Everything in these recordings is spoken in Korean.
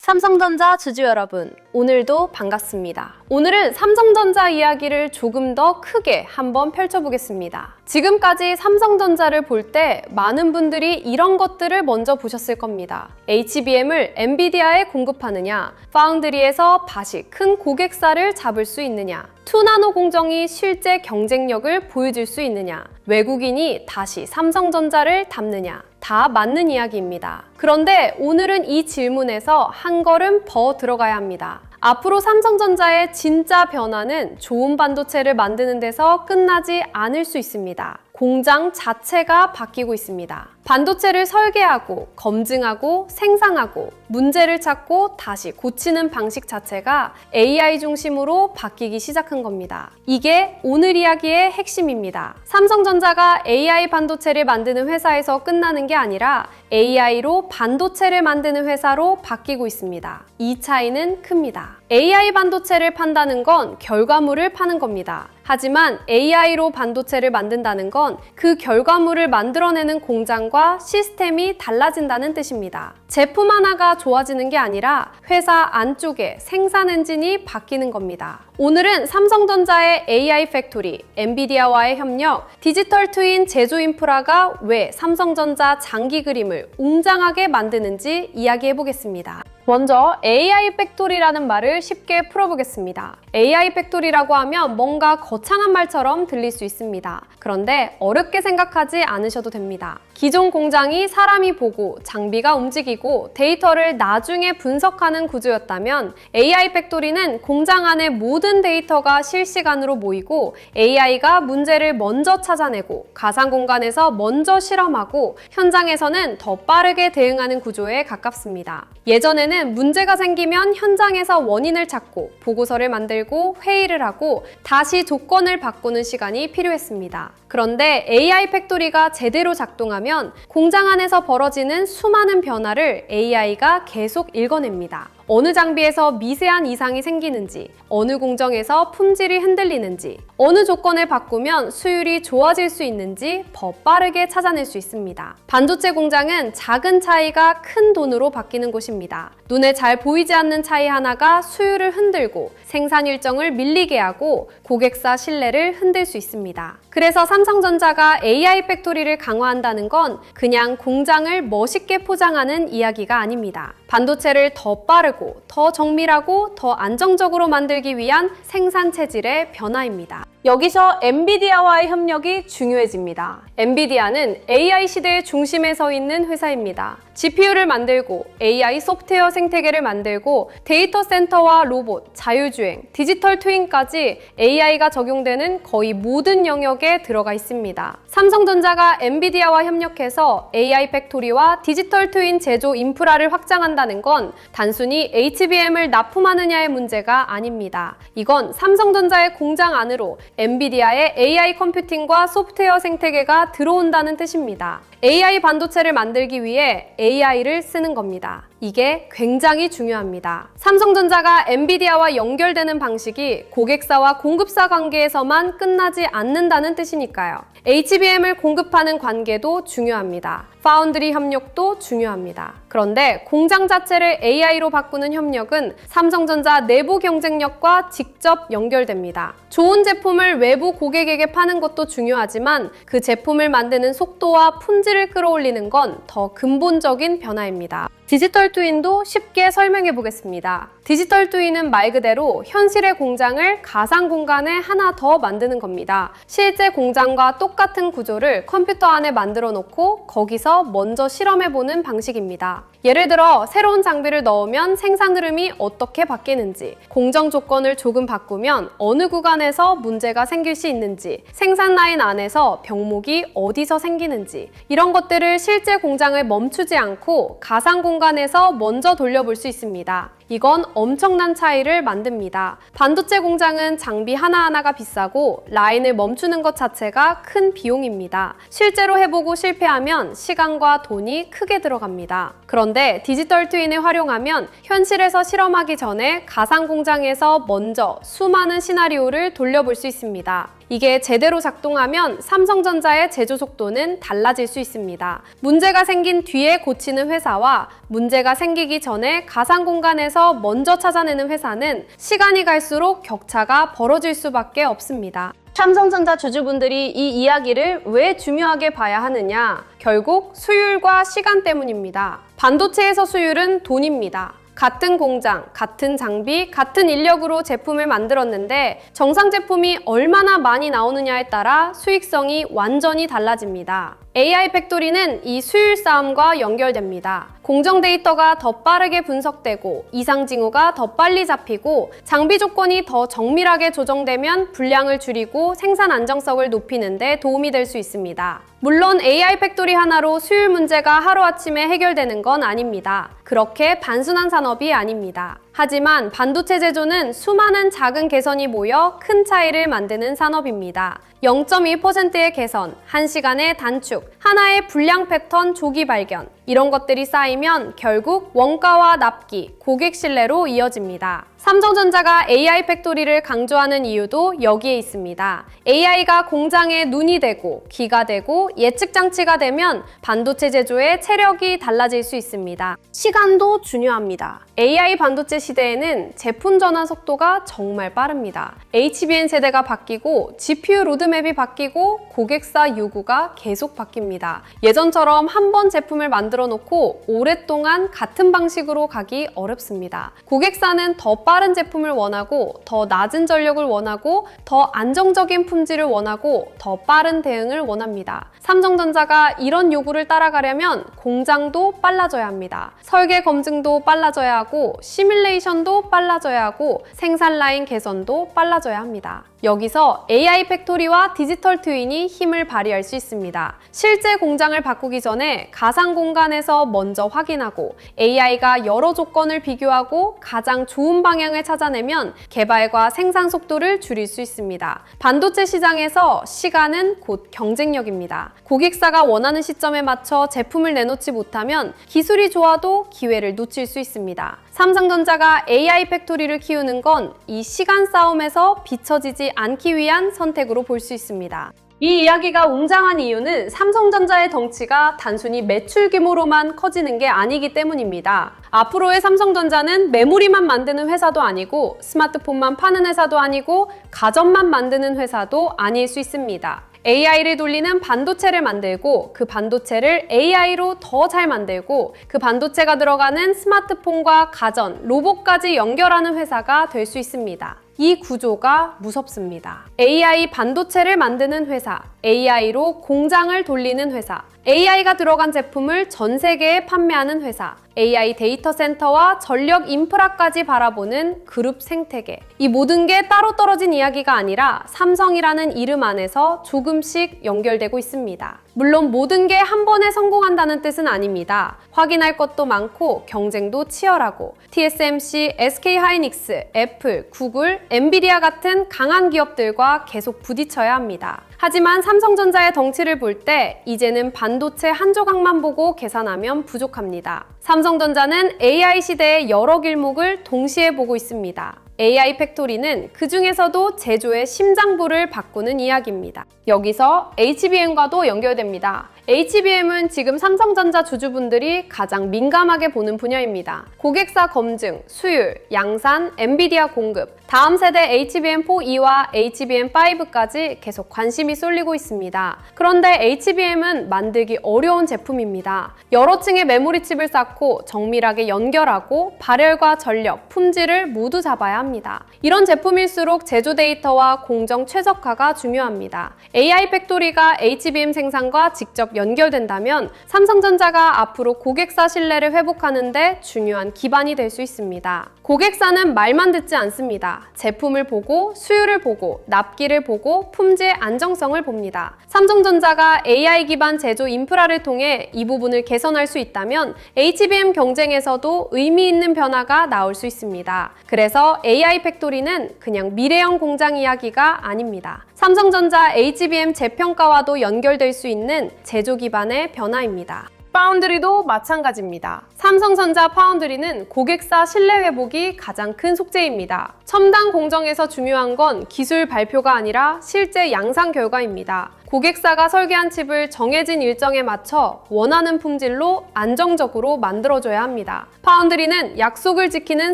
삼성전자 주주 여러분, 오늘도 반갑습니다. 오늘은 삼성전자 이야기를 조금 더 크게 한번 펼쳐보겠습니다. 지금까지 삼성전자를 볼 때 많은 분들이 이런 것들을 먼저 보셨을 겁니다. HBM을 엔비디아에 공급하느냐, 파운드리에서 다시 큰 고객사를 잡을 수 있느냐, 2나노 공정이 실제 경쟁력을 보여줄 수 있느냐, 외국인이 다시 삼성전자를 담느냐, 다 맞는 이야기입니다. 그런데 오늘은 이 질문에서 한 걸음 더 들어가야 합니다. 앞으로 삼성전자의 진짜 변화는 좋은 반도체를 만드는 데서 끝나지 않을 수 있습니다. 공장 자체가 바뀌고 있습니다. 반도체를 설계하고, 검증하고, 생산하고, 문제를 찾고 다시 고치는 방식 자체가 AI 중심으로 바뀌기 시작한 겁니다. 이게 오늘 이야기의 핵심입니다. 삼성전자가 AI 반도체를 만드는 회사에서 끝나는 게 아니라 AI로 반도체를 만드는 회사로 바뀌고 있습니다. 이 차이는 큽니다. AI 반도체를 판다는 건 결과물을 파는 겁니다. 하지만 AI로 반도체를 만든다는 건 그 결과물을 만들어내는 공장과 시스템이 달라진다는 뜻입니다. 제품 하나가 좋아지는 게 아니라 회사 안쪽에 생산 엔진이 바뀌는 겁니다. 오늘은 삼성전자의 AI 팩토리, 엔비디아와의 협력, 디지털 트윈 제조 인프라가 왜 삼성전자 장기 그림을 웅장하게 만드는지 이야기해 보겠습니다. 먼저 AI 팩토리라는 말을 쉽게 풀어보겠습니다. AI 팩토리라고 하면 뭔가 거창한 말처럼 들릴 수 있습니다. 그런데 어렵게 생각하지 않으셔도 됩니다. 기존 공장이 사람이 보고 장비가 움직이고 데이터를 나중에 분석하는 구조였다면 AI 팩토리는 공장 안의 모든 데이터가 실시간으로 모이고 AI가 문제를 먼저 찾아내고 가상 공간에서 먼저 실험하고 현장에서는 더 빠르게 대응하는 구조에 가깝습니다. 예전에는 문제가 생기면 현장에서 원인을 찾고 보고서를 만들고 회의를 하고 다시 조건을 바꾸는 시간이 필요했습니다. 그런데 AI 팩토리가 제대로 작동하면 공장 안에서 벌어지는 수많은 변화를 AI가 계속 읽어냅니다. 어느 장비에서 미세한 이상이 생기는지, 어느 공정에서 품질이 흔들리는지, 어느 조건을 바꾸면 수율이 좋아질 수 있는지 더 빠르게 찾아낼 수 있습니다. 반도체 공장은 작은 차이가 큰 돈으로 바뀌는 곳입니다. 눈에 잘 보이지 않는 차이 하나가 수율을 흔들고 생산 일정을 밀리게 하고 고객사 신뢰를 흔들 수 있습니다. 그래서 삼성전자가 AI 팩토리를 강화한다는 건 그냥 공장을 멋있게 포장하는 이야기가 아닙니다. 반도체를 더 빠르고 더 정밀하고 더 안정적으로 만들기 위한 생산 체질의 변화입니다. 여기서 엔비디아와의 협력이 중요해집니다. 엔비디아는 AI 시대의 중심에 서 있는 회사입니다. GPU를 만들고 AI 소프트웨어 생태계를 만들고 데이터 센터와 로봇, 자율주행, 디지털 트윈까지 AI가 적용되는 거의 모든 영역에 들어가 있습니다. 삼성전자가 엔비디아와 협력해서 AI 팩토리와 디지털 트윈 제조 인프라를 확장한다는 건 단순히 HBM을 납품하느냐의 문제가 아닙니다. 이건 삼성전자의 공장 안으로 엔비디아의 AI 컴퓨팅과 소프트웨어 생태계가 들어온다는 뜻입니다. AI 반도체를 만들기 위해 AI를 쓰는 겁니다. 이게 굉장히 중요합니다. 삼성전자가 엔비디아와 연결되는 방식이 고객사와 공급사 관계에서만 끝나지 않는다는 뜻이니까요. HBM을 공급하는 관계도 중요합니다. 파운드리 협력도 중요합니다. 그런데 공장 자체를 AI로 바꾸는 협력은 삼성전자 내부 경쟁력과 직접 연결됩니다. 좋은 제품을 외부 고객에게 파는 것도 중요하지만 그 제품을 만드는 속도와 품질을 끌어올리는 건 더 근본적인 변화입니다. 디지털 트윈도 쉽게 설명해 보겠습니다. 디지털 트윈은 말 그대로 현실의 공장을 가상 공간에 하나 더 만드는 겁니다. 실제 공장과 똑같은 구조를 컴퓨터 안에 만들어 놓고 거기서 먼저 실험해 보는 방식입니다. 예를 들어 새로운 장비를 넣으면 생산 흐름이 어떻게 바뀌는지, 공정 조건을 조금 바꾸면 어느 구간에서 문제가 생길 수 있는지, 생산 라인 안에서 병목이 어디서 생기는지 이런 것들을 실제 공장을 멈추지 않고 가상 공간에서 먼저 돌려볼 수 있습니다. 이건 엄청난 차이를 만듭니다. 반도체 공장은 장비 하나하나가 비싸고 라인을 멈추는 것 자체가 큰 비용입니다. 실제로 해보고 실패하면 시간과 돈이 크게 들어갑니다. 그런데 디지털 트윈을 활용하면 현실에서 실험하기 전에 가상 공장에서 먼저 수많은 시나리오를 돌려볼 수 있습니다. 이게 제대로 작동하면 삼성전자의 제조 속도는 달라질 수 있습니다. 문제가 생긴 뒤에 고치는 회사와 문제가 생기기 전에 가상 공간에서 먼저 찾아내는 회사는 시간이 갈수록 격차가 벌어질 수밖에 없습니다. 삼성전자 주주분들이 이 이야기를 왜 중요하게 봐야 하느냐? 결국 수율과 시간 때문입니다. 반도체에서 수율은 돈입니다. 같은 공장, 같은 장비, 같은 인력으로 제품을 만들었는데 정상 제품이 얼마나 많이 나오느냐에 따라 수익성이 완전히 달라집니다. AI 팩토리는 이 수율 싸움과 연결됩니다. 공정 데이터가 더 빠르게 분석되고 이상 징후가 더 빨리 잡히고 장비 조건이 더 정밀하게 조정되면 분량을 줄이고 생산 안정성을 높이는 데 도움이 될 수 있습니다. 물론 AI 팩토리 하나로 수율 문제가 하루아침에 해결되는 건 아닙니다. 그렇게 단순한 산업이 아닙니다. 하지만 반도체 제조는 수많은 작은 개선이 모여 큰 차이를 만드는 산업입니다. 0.1%의 개선, 1시간의 단축, 하나의 불량 패턴 조기 발견, 이런 것들이 쌓이면 결국 원가와 납기, 고객 신뢰로 이어집니다. 삼성전자가 AI 팩토리를 강조하는 이유도 여기에 있습니다. AI가 공장에 눈이 되고 귀가 되고 예측 장치가 되면 반도체 제조의 체력이 달라질 수 있습니다. 시간도 중요합니다. AI 반도체 시대에는 제품 전환 속도가 정말 빠릅니다. HBM 세대가 바뀌고 GPU 로드맵이 바뀌고 고객사 요구가 계속 바뀝니다. 예전처럼 한 번 제품을 만들어 놓고 오랫동안 같은 방식으로 가기 어렵습니다. 고객사는 더 빠른 제품을 원하고 더 낮은 전력을 원하고 더 안정적인 품질을 원하고 더 빠른 대응을 원합니다. 삼성전자가 이런 요구를 따라가려면 공장도 빨라져야 합니다. 설계 검증도 빨라져야 하고 시뮬레이션도 빨라져야 하고 생산 라인 개선도 빨라져야 합니다. 여기서 AI 팩토리와 디지털 트윈이 힘을 발휘할 수 있습니다. 실제 공장을 바꾸기 전에 가상 공간에서 먼저 확인하고 AI가 여러 조건을 비교하고 가장 좋은 방향을 찾아내면 개발과 생산 속도를 줄일 수 있습니다. 반도체 시장에서 시간은 곧 경쟁력입니다. 고객사가 원하는 시점에 맞춰 제품을 내놓지 못하면 기술이 좋아도 기회를 놓칠 수 있습니다. 삼성전자가 AI 팩토리를 키우는 건 이 시간 싸움에서 비춰지지 않기 위한 선택으로 볼 수 있습니다. 이 이야기가 웅장한 이유는 삼성전자의 덩치가 단순히 매출 규모로만 커지는 게 아니기 때문입니다. 앞으로의 삼성전자는 메모리만 만드는 회사도 아니고 스마트폰만 파는 회사도 아니고 가전만 만드는 회사도 아닐 수 있습니다. AI를 돌리는 반도체를 만들고 그 반도체를 AI로 더 잘 만들고 그 반도체가 들어가는 스마트폰과 가전, 로봇까지 연결하는 회사가 될 수 있습니다. 이 구조가 무섭습니다. AI 반도체를 만드는 회사, AI로 공장을 돌리는 회사, AI가 들어간 제품을 전 세계에 판매하는 회사, AI 데이터 센터와 전력 인프라까지 바라보는 그룹 생태계. 이 모든 게 따로 떨어진 이야기가 아니라 삼성이라는 이름 안에서 조금씩 연결되고 있습니다. 물론 모든 게 한 번에 성공한다는 뜻은 아닙니다. 확인할 것도 많고 경쟁도 치열하고 TSMC, SK하이닉스, 애플, 구글, 엔비디아 같은 강한 기업들과 계속 부딪혀야 합니다. 하지만 삼성전자의 덩치를 볼 때 이제는 반도체 한 조각만 보고 계산하면 부족합니다. 삼성전자는 AI 시대의 여러 길목을 동시에 보고 있습니다. AI 팩토리는 그 중에서도 제조의 심장부를 바꾸는 이야기입니다. 여기서 HBM과도 연결됩니다. HBM은 지금 삼성전자 주주분들이 가장 민감하게 보는 분야입니다. 고객사 검증, 수율, 양산, 엔비디아 공급, 다음 세대 HBM4E와 HBM5까지 계속 관심이 쏠리고 있습니다. 그런데 HBM은 만들기 어려운 제품입니다. 여러 층의 메모리 칩을 쌓고 정밀하게 연결하고 발열과 전력, 품질을 모두 잡아야 합니다. 이런 제품일수록 제조 데이터와 공정 최적화가 중요합니다. AI 팩토리가 HBM 생산과 직접 연결된다면 삼성전자가 앞으로 고객사 신뢰를 회복하는 데 중요한 기반이 될 수 있습니다. 고객사는 말만 듣지 않습니다. 제품을 보고 수율을 보고 납기를 보고 품질 안정성을 봅니다. 삼성전자가 AI 기반 제조 인프라를 통해 이 부분을 개선할 수 있다면 HBM 경쟁에서도 의미 있는 변화가 나올 수 있습니다. 그래서 AI 팩토리는 그냥 미래형 공장 이야기가 아닙니다. 삼성전자 HBM 재평가와도 연결될 수 있는 제조 기반의 변화입니다. 파운드리도 마찬가지입니다. 삼성전자 파운드리는 고객사 신뢰 회복이 가장 큰 속죄입니다. 첨단 공정에서 중요한 건 기술 발표가 아니라 실제 양상 결과입니다. 고객사가 설계한 칩을 정해진 일정에 맞춰 원하는 품질로 안정적으로 만들어줘야 합니다. 파운드리는 약속을 지키는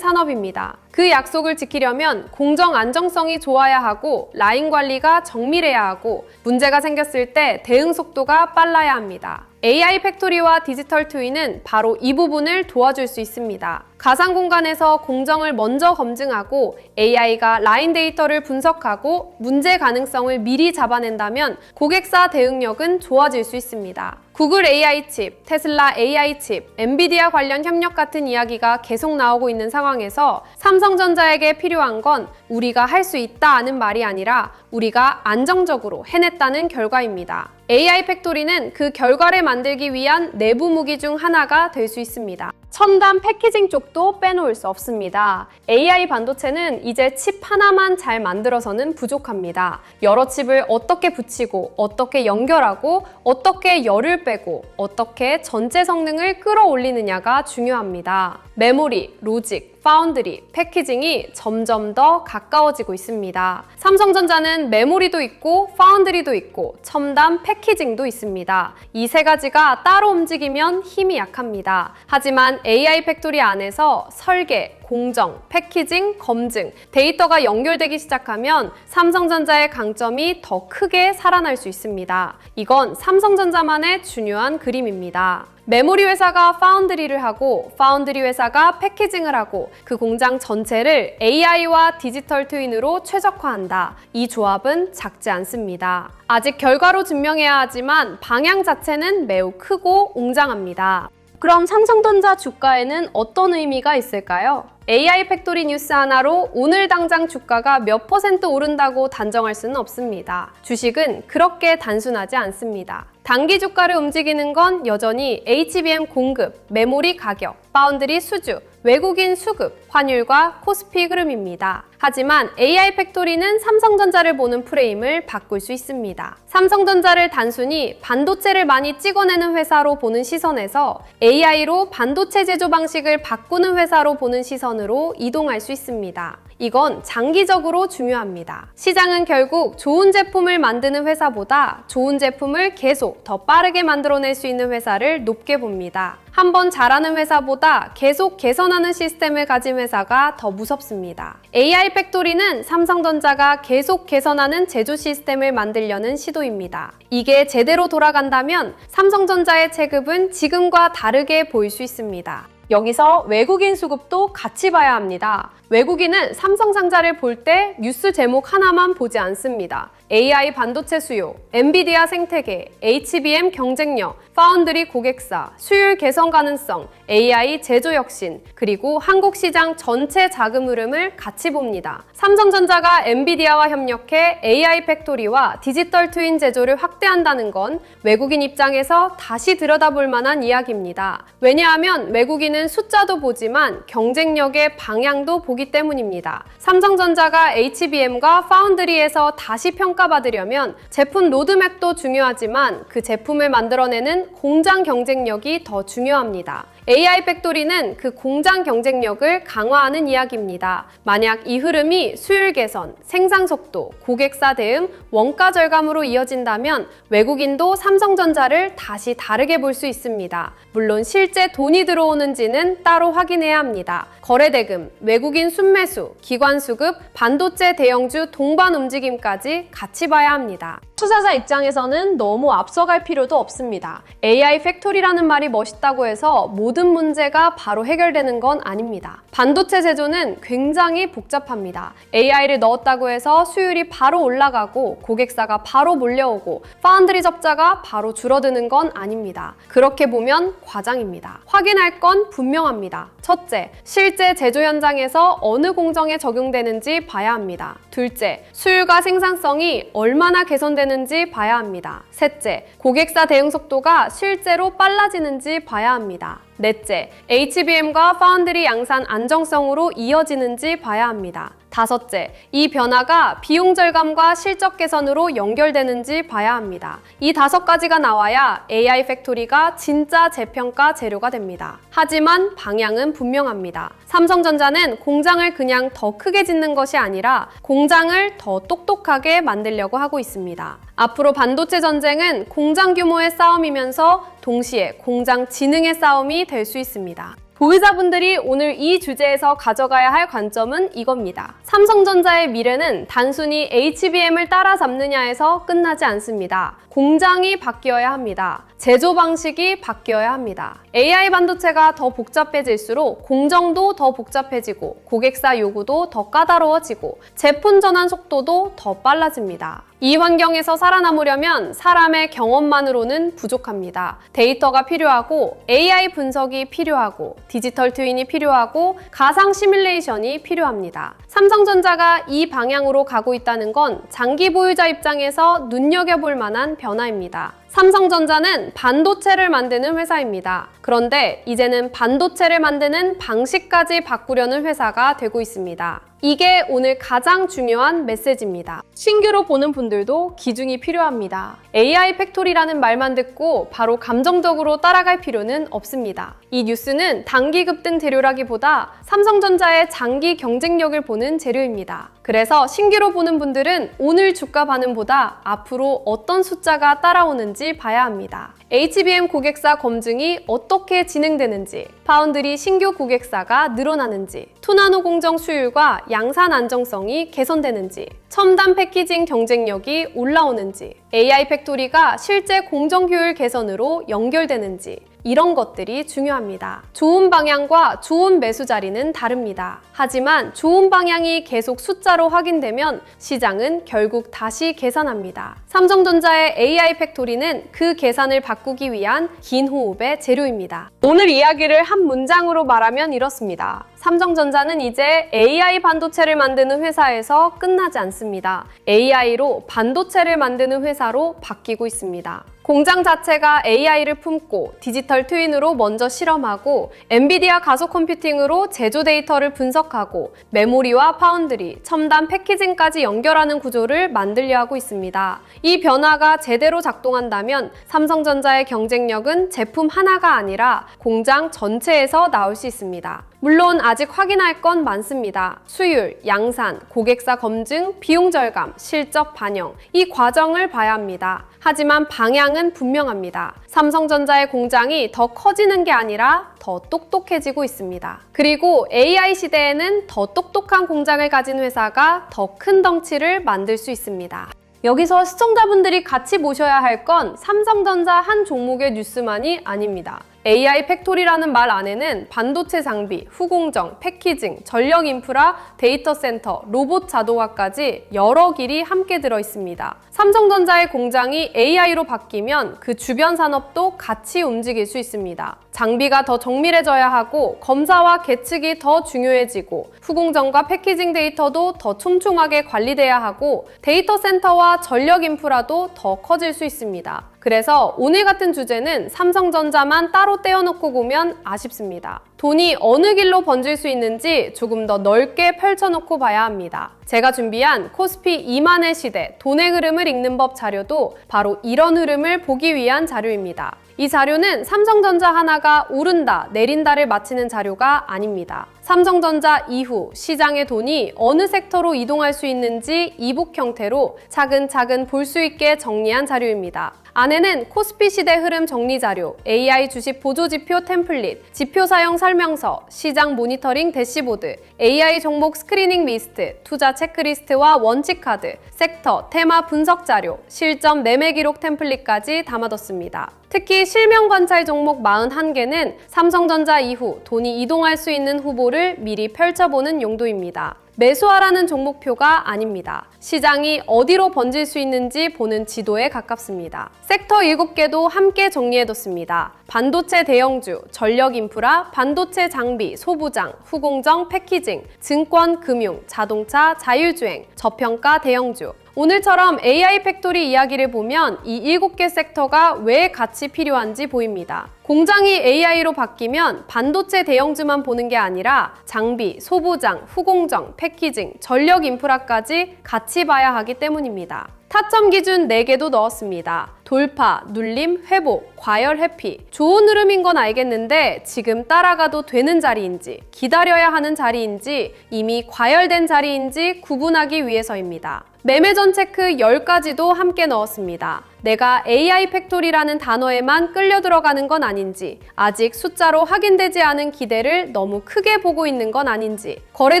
산업입니다. 그 약속을 지키려면 공정 안정성이 좋아야 하고 라인 관리가 정밀해야 하고 문제가 생겼을 때 대응 속도가 빨라야 합니다. AI 팩토리와 디지털 트윈은 바로 이 부분을 도와줄 수 있습니다. 가상 공간에서 공정을 먼저 검증하고 AI가 라인 데이터를 분석하고 문제 가능성을 미리 잡아낸다면 고객사 대응력은 좋아질 수 있습니다. 구글 AI 칩, 테슬라 AI 칩, 엔비디아 관련 협력 같은 이야기가 계속 나오고 있는 상황에서 삼성전자에게 필요한 건 우리가 할 수 있다는 말이 아니라 우리가 안정적으로 해냈다는 결과입니다. AI 팩토리는 그 결과를 만들기 위한 내부 무기 중 하나가 될 수 있습니다. 첨단 패키징 쪽도 빼놓을 수 없습니다. AI 반도체는 이제 칩 하나만 잘 만들어서는 부족합니다. 여러 칩을 어떻게 붙이고, 어떻게 연결하고, 어떻게 열을 빼고, 어떻게 전체 성능을 끌어올리느냐가 중요합니다. 메모리, 로직, 파운드리, 패키징이 점점 더 가까워지고 있습니다. 삼성전자는 메모리도 있고 파운드리도 있고 첨단 패키징도 있습니다. 이 세 가지가 따로 움직이면 힘이 약합니다. 하지만 AI 팩토리 안에서 설계, 공정, 패키징, 검증, 데이터가 연결되기 시작하면 삼성전자의 강점이 더 크게 살아날 수 있습니다. 이건 삼성전자만의 중요한 그림입니다. 메모리 회사가 파운드리를 하고 파운드리 회사가 패키징을 하고 그 공장 전체를 AI와 디지털 트윈으로 최적화한다. 이 조합은 작지 않습니다. 아직 결과로 증명해야 하지만 방향 자체는 매우 크고 웅장합니다. 그럼 삼성전자 주가에는 어떤 의미가 있을까요? AI 팩토리 뉴스 하나로 오늘 당장 주가가 몇 % 오른다고 단정할 수는 없습니다. 주식은 그렇게 단순하지 않습니다. 단기 주가를 움직이는 건 여전히 HBM 공급, 메모리 가격, 파운드리 수주, 외국인 수급, 환율과 코스피 흐름입니다. 하지만 AI 팩토리는 삼성전자를 보는 프레임을 바꿀 수 있습니다. 삼성전자를 단순히 반도체를 많이 찍어내는 회사로 보는 시선에서 AI로 반도체 제조 방식을 바꾸는 회사로 보는 시선으로 이동할 수 있습니다. 이건 장기적으로 중요합니다. 시장은 결국 좋은 제품을 만드는 회사보다 좋은 제품을 계속 더 빠르게 만들어낼 수 있는 회사를 높게 봅니다. 한번 잘하는 회사보다 계속 개선하는 시스템을 가진 회사가 더 무섭습니다. AI 팩토리는 삼성전자가 계속 개선하는 제조 시스템을 만들려는 시도입니다. 이게 제대로 돌아간다면 삼성전자의 체급은 지금과 다르게 보일 수 있습니다. 여기서 외국인 수급도 같이 봐야 합니다. 외국인은 삼성상자를 볼 때 뉴스 제목 하나만 보지 않습니다. AI 반도체 수요, 엔비디아 생태계, HBM 경쟁력, 파운드리 고객사, 수율 개선 가능성, AI 제조 혁신, 그리고 한국 시장 전체 자금 흐름을 같이 봅니다. 삼성전자가 엔비디아와 협력해 AI 팩토리와 디지털 트윈 제조를 확대한다는 건 외국인 입장에서 다시 들여다볼 만한 이야기입니다. 왜냐하면 외국인은 숫자도 보지만 경쟁력의 방향도 보기 때문입니다. 삼성전자가 HBM과 파운드리에서 다시 평가받으려면 제품 로드맵도 중요하지만 그 제품을 만들어내는 공장 경쟁력이 더 중요합니다. AI 팩토리는 그 공장 경쟁력을 강화하는 이야기입니다. 만약 이 흐름이 수율 개선, 생산 속도, 고객사 대응, 원가 절감으로 이어진다면 외국인도 삼성전자를 다시 다르게 볼 수 있습니다. 물론 실제 돈이 들어오는지는 따로 확인해야 합니다. 거래대금, 외국인 순매수, 기관 수급, 반도체 대형주 동반 움직임까지 같이 봐야 합니다. 투자자 입장에서는 너무 앞서갈 필요도 없습니다. AI 팩토리라는 말이 멋있다고 해서 모든 문제가 바로 해결되는 건 아닙니다. 반도체 제조는 굉장히 복잡합니다. AI를 넣었다고 해서 수율이 바로 올라가고 고객사가 바로 몰려오고 파운드리 적자가 바로 줄어드는 건 아닙니다. 그렇게 보면 과장입니다. 확인할 건 분명합니다. 첫째, 실제 제조 현장에서 어느 공정에 적용되는지 봐야 합니다. 둘째, 수율과 생산성이 얼마나 개선되는지 봐야 합니다. 셋째, 고객사 대응 속도가 실제로 빨라지는지 봐야 합니다. 넷째, HBM과 파운드리 양산 안정성으로 이어지는지 봐야 합니다. 다섯째, 이 변화가 비용 절감과 실적 개선으로 연결되는지 봐야 합니다. 이 5가지가 나와야 AI 팩토리가 진짜 재평가 재료가 됩니다. 하지만 방향은 분명합니다. 삼성전자는 공장을 그냥 더 크게 짓는 것이 아니라 공장을 더 똑똑하게 만들려고 하고 있습니다. 앞으로 반도체 전쟁은 공장 규모의 싸움이면서 동시에 공장 지능의 싸움이 될 수 있습니다. 보유자분들이 오늘 이 주제에서 가져가야 할 관점은 이겁니다. 삼성전자의 미래는 단순히 HBM을 따라잡느냐에서 끝나지 않습니다. 공장이 바뀌어야 합니다. 제조 방식이 바뀌어야 합니다. AI 반도체가 더 복잡해질수록 공정도 더 복잡해지고 고객사 요구도 더 까다로워지고 제품 전환 속도도 더 빨라집니다. 이 환경에서 살아남으려면 사람의 경험만으로는 부족합니다. 데이터가 필요하고 AI 분석이 필요하고 디지털 트윈이 필요하고 가상 시뮬레이션이 필요합니다. 삼성전자가 이 방향으로 가고 있다는 건 장기 보유자 입장에서 눈여겨볼 만한 변화입니다. 삼성전자는 반도체를 만드는 회사입니다. 그런데 이제는 반도체를 만드는 방식까지 바꾸려는 회사가 되고 있습니다. 이게 오늘 가장 중요한 메시지입니다. 신규로 보는 분들도 기준이 필요합니다. AI 팩토리라는 말만 듣고 바로 감정적으로 따라갈 필요는 없습니다. 이 뉴스는 단기 급등 재료라기보다 삼성전자의 장기 경쟁력을 보는 재료입니다. 그래서 신규로 보는 분들은 오늘 주가 반응보다 앞으로 어떤 숫자가 따라오는지 봐야 합니다. HBM 고객사 검증이 어떻게 진행되는지, 파운드리 신규 고객사가 늘어나는지, 투나노 공정 수율과 양산 안정성이 개선되는지, 첨단 패키징 경쟁력이 올라오는지, AI 팩토리가 실제 공정 효율 개선으로 연결되는지, 이런 것들이 중요합니다. 좋은 방향과 좋은 매수 자리는 다릅니다. 하지만 좋은 방향이 계속 숫자로 확인되면 시장은 결국 다시 계산합니다. 삼성전자의 AI 팩토리는 그 계산을 바꾸기 위한 긴 호흡의 재료입니다. 오늘 이야기를 한 문장으로 말하면 이렇습니다. 삼성전자는 이제 AI 반도체를 만드는 회사에서 끝나지 않습니다. AI로 반도체를 만드는 회사로 바뀌고 있습니다. 공장 자체가 AI를 품고 디지털 트윈으로 먼저 실험하고 엔비디아 가속 컴퓨팅으로 제조 데이터를 분석하고 메모리와 파운드리, 첨단 패키징까지 연결하는 구조를 만들려 하고 있습니다. 이 변화가 제대로 작동한다면 삼성전자의 경쟁력은 제품 하나가 아니라 공장 전체에서 나올 수 있습니다. 물론 아직 확인할 건 많습니다. 수율, 양산, 고객사 검증, 비용 절감, 실적 반영, 이 과정을 봐야 합니다. 하지만 방향은 분명합니다. 삼성전자의 공장이 더 커지는 게 아니라 더 똑똑해지고 있습니다. 그리고 AI 시대에는 더 똑똑한 공장을 가진 회사가 더 큰 덩치를 만들 수 있습니다. 여기서 시청자분들이 같이 보셔야 할 건 삼성전자 한 종목의 뉴스만이 아닙니다. AI 팩토리라는 말 안에는 반도체 장비, 후공정, 패키징, 전력 인프라, 데이터 센터, 로봇 자동화까지 여러 길이 함께 들어 있습니다. 삼성전자의 공장이 AI로 바뀌면 그 주변 산업도 같이 움직일 수 있습니다. 장비가 더 정밀해져야 하고 검사와 계측이 더 중요해지고 후공정과 패키징 데이터도 더 촘촘하게 관리돼야 하고 데이터 센터와 전력 인프라도 더 커질 수 있습니다. 그래서 오늘 같은 주제는 삼성전자만 따로 떼어놓고 보면 아쉽습니다. 돈이 어느 길로 번질 수 있는지 조금 더 넓게 펼쳐놓고 봐야 합니다. 제가 준비한 코스피 2만의 시대, 돈의 흐름을 읽는 법 자료도 바로 이런 흐름을 보기 위한 자료입니다. 이 자료는 삼성전자 하나가 오른다, 내린다를 맞히는 자료가 아닙니다. 삼성전자 이후 시장의 돈이 어느 섹터로 이동할 수 있는지 이북 형태로 차근차근 볼 수 있게 정리한 자료입니다. 안에는 코스피 시대 흐름 정리 자료, AI 주식 보조지표 템플릿, 지표 사용 설명서, 시장 모니터링 대시보드, AI 종목 스크리닝 리스트, 투자 체크리스트와 원칙 카드, 섹터, 테마 분석 자료, 실점 매매 기록 템플릿까지 담아뒀습니다. 특히 실명 관찰 종목 41개는 삼성전자 이후 돈이 이동할 수 있는 후보를 미리 펼쳐보는 용도입니다. 매수하라는 종목표가 아닙니다. 시장이 어디로 번질 수 있는지 보는 지도에 가깝습니다. 섹터 7개도 함께 정리해뒀습니다. 반도체 대형주, 전력 인프라, 반도체 장비, 소부장, 후공정, 패키징, 증권, 금융, 자동차, 자율주행, 저평가 대형주, 오늘처럼 AI 팩토리 이야기를 보면 이 7개 섹터가 왜 같이 필요한지 보입니다. 공장이 AI로 바뀌면 반도체 대형주만 보는 게 아니라 장비, 소부장, 후공정, 패키징, 전력 인프라까지 같이 봐야 하기 때문입니다. 타점 기준 4개도 넣었습니다. 돌파, 눌림, 회복, 과열, 회피. 좋은 흐름인 건 알겠는데 지금 따라가도 되는 자리인지, 기다려야 하는 자리인지, 이미 과열된 자리인지 구분하기 위해서입니다. 매매전 체크 10가지도 함께 넣었습니다. 내가 AI 팩토리라는 단어에만 끌려 들어가는 건 아닌지, 아직 숫자로 확인되지 않은 기대를 너무 크게 보고 있는 건 아닌지, 거래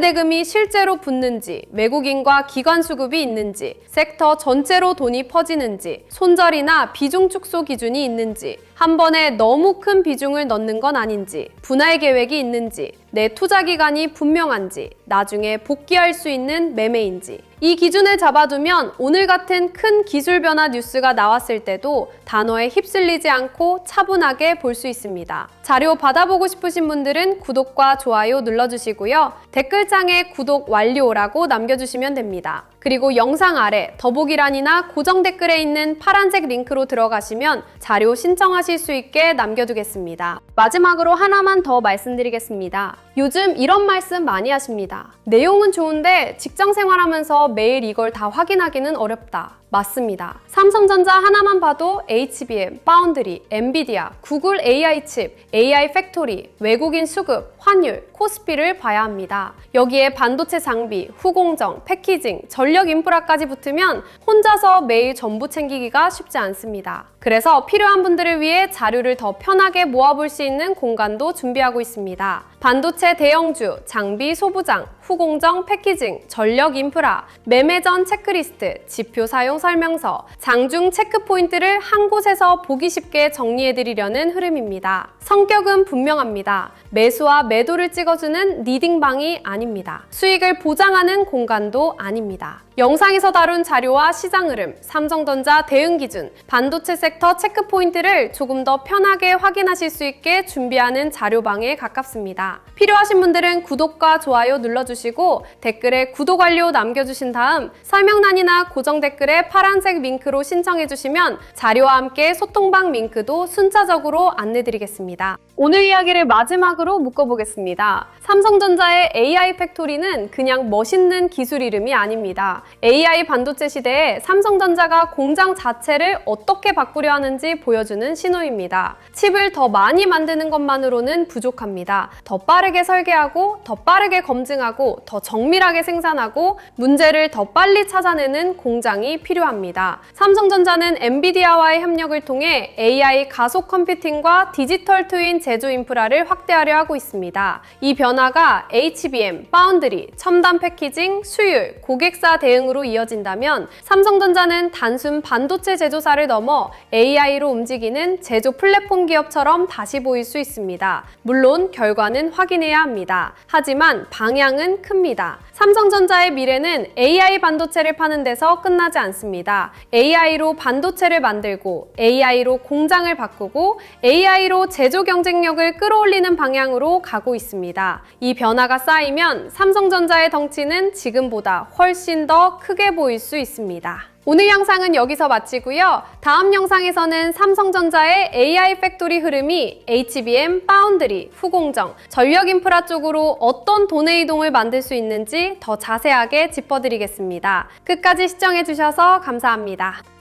대금이 실제로 붙는지, 외국인과 기관 수급이 있는지, 섹터 전체로 돈이 퍼지는지, 손절이나 비중 축소 기준이 있는지, 한 번에 너무 큰 비중을 넣는 건 아닌지, 분할 계획이 있는지, 내 투자 기간이 분명한지, 나중에 복귀할 수 있는 매매인지. 이 기준을 잡아두면 오늘 같은 큰 기술 변화 뉴스가 나왔을 때도 단어에 휩쓸리지 않고 차분하게 볼 수 있습니다. 자료 받아보고 싶으신 분들은 구독과 좋아요 눌러주시고요. 댓글창에 구독 완료라고 남겨주시면 됩니다. 그리고 영상 아래 더보기란이나 고정 댓글에 있는 파란색 링크로 들어가시면 자료 신청하실 수 있게 남겨두겠습니다. 마지막으로 하나만 더 말씀드리겠습니다. 요즘 이런 말씀 많이 하십니다. 내용은 좋은데 직장 생활하면서 매일 이걸 다 확인하기는 어렵다. 맞습니다. 삼성전자 하나만 봐도 HBM, 파운드리, 엔비디아, 구글 AI 칩, AI 팩토리, 외국인 수급, 환율, 코스피를 봐야 합니다. 여기에 반도체 장비, 후공정, 패키징, 전력 인프라까지 붙으면 혼자서 매일 전부 챙기기가 쉽지 않습니다. 그래서 필요한 분들을 위해 자료를 더 편하게 모아볼 수 있는 공간도 준비하고 있습니다. 반도체 대형주, 장비 소부장, 후공정, 패키징, 전력 인프라, 매매전 체크리스트, 지표 사용 설명서, 장중 체크 포인트를 한 곳에서 보기 쉽게 정리해드리려는 흐름입니다. 성격은 분명합니다. 매수와 매도를 찍어주는 리딩방이 아닙니다. 수익을 보장하는 공간도 아닙니다. 영상에서 다룬 자료와 시장 흐름, 삼성전자 대응 기준, 반도체 섹터 체크 포인트를 조금 더 편하게 확인하실 수 있게 준비하는 자료방에 가깝습니다. 필요하신 분들은 구독과 좋아요 눌러주시고 댓글에 구독 완료 남겨주신 다음 설명란이나 고정 댓글에 파란색 링크로 신청해주시면 자료와 함께 소통방 링크도 순차적으로 안내드리겠습니다. 오늘 이야기를 마지막으로 묶어보겠습니다. 삼성전자의 AI 팩토리는 그냥 멋있는 기술 이름이 아닙니다. AI 반도체 시대에 삼성전자가 공장 자체를 어떻게 바꾸려 하는지 보여주는 신호입니다. 칩을 더 많이 만드는 것만으로는 부족합니다. 더 빠르게 설계하고, 더 빠르게 검증하고, 더 정밀하게 생산하고, 문제를 더 빨리 찾아내는 공장이 필요합니다. 삼성전자는 엔비디아와의 협력을 통해 AI 가속 컴퓨팅과 디지털 트윈 제조 인프라를 확대하려 하고 있습니다. 이 변화가 HBM, 파운드리, 첨단 패키징, 수율, 고객사 대응으로 이어진다면 삼성전자는 단순 반도체 제조사를 넘어 AI로 움직이는 제조 플랫폼 기업처럼 다시 보일 수 있습니다. 물론 결과는 확인해야 합니다. 하지만 방향은 큽니다. 삼성전자의 미래는 AI 반도체를 파는 데서 끝나지 않습니다. AI로 반도체를 만들고, AI로 공장을 바꾸고, AI로 제조 경쟁력을 끌어올리는 방향으로 가고 있습니다. 이 변화가 쌓이면 삼성전자의 덩치는 지금보다 훨씬 더 크게 보일 수 있습니다. 오늘 영상은 여기서 마치고요. 다음 영상에서는 삼성전자의 AI 팩토리 흐름이 HBM, 파운드리, 후공정, 전력 인프라 쪽으로 어떤 돈의 이동을 만들 수 있는지 더 자세하게 짚어드리겠습니다. 끝까지 시청해주셔서 감사합니다.